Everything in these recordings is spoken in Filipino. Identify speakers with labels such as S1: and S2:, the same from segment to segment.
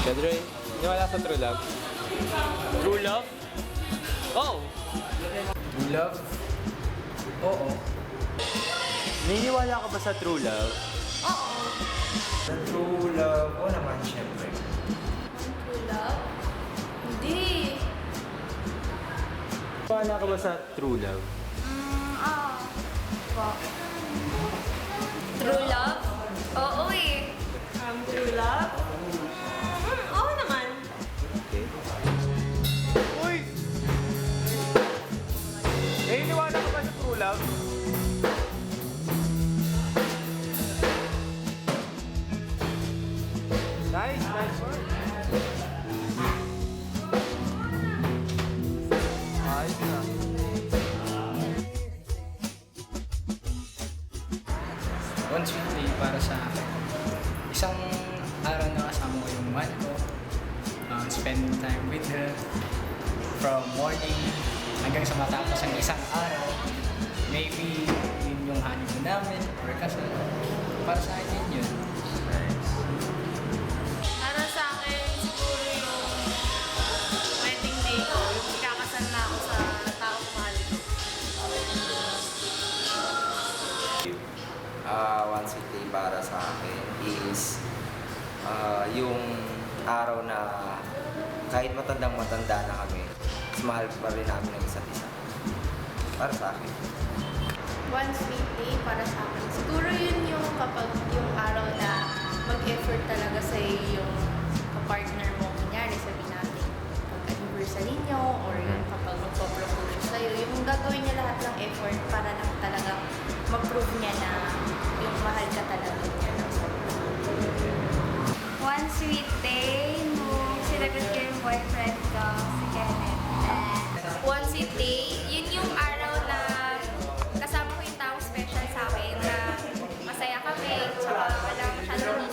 S1: Pedroy, niwala sa true love? True love? Oh!
S2: True love? Oo.
S1: Naniniwala ka ba sa true love?
S2: Sa true love, oo naman, syempre.
S3: True love? Hindi.
S1: Naniniwala ka ba sa true love?
S3: True love? Oo eh.
S4: True love? Oo naman.
S1: Okay. Uy! Naniniwala ka ba sa true love? Nice, nice work. Ayos na.
S2: One sweet day para sa akin. Isang araw na kasama ko yung mahal ko. Spend time with her. From morning hanggang sa matapos ang isang araw. Maybe yun yung honeymoon namin or kasal. Para sa akin yun.
S3: Para sa akin, siguro yung wedding day ko, yung ikakasal na ako sa tao mahal ko.
S5: One sweet day para sa akin is yung araw na kahit matandang-matanda na kami, mas mahal pa rin namin ang isa't isa. Para sa akin.
S3: One sweet day para sa akin. Siguro yun yung kapag yung araw na mag-effort talaga sa yung partner mo. Kunyari, sabihin natin, pag-anniversary nyo or yung kapag magpo-propose sa'yo, yung gagawin niya lahat ng effort para lang talagang mag-prove niya na yung mahal ka talaga niya.
S6: One sweet day, nung sinagot ko yung boyfriend ko, si Kenneth.
S3: One sweet day, yun yung araw na kasama ko yung taong special sa akin na masaya kami, tsaka walang masyadong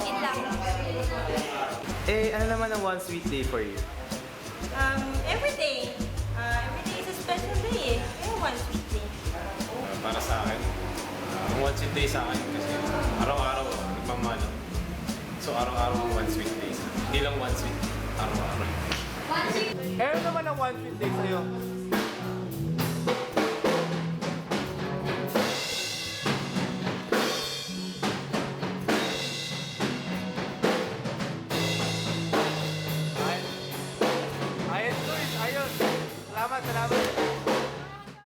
S3: yun lang.
S1: Eh, ano naman ang one sweet day for you?
S4: Every day. Every day is a special day eh. Kaya one sweet day.
S7: Para sa akin, ang one sweet day sa akin kasi araw-araw nagmamano. So araw-araw ang one sweet day. Hindi lang one sweet, araw-araw.
S1: Eh, ano naman ang one sweet day sa'yo?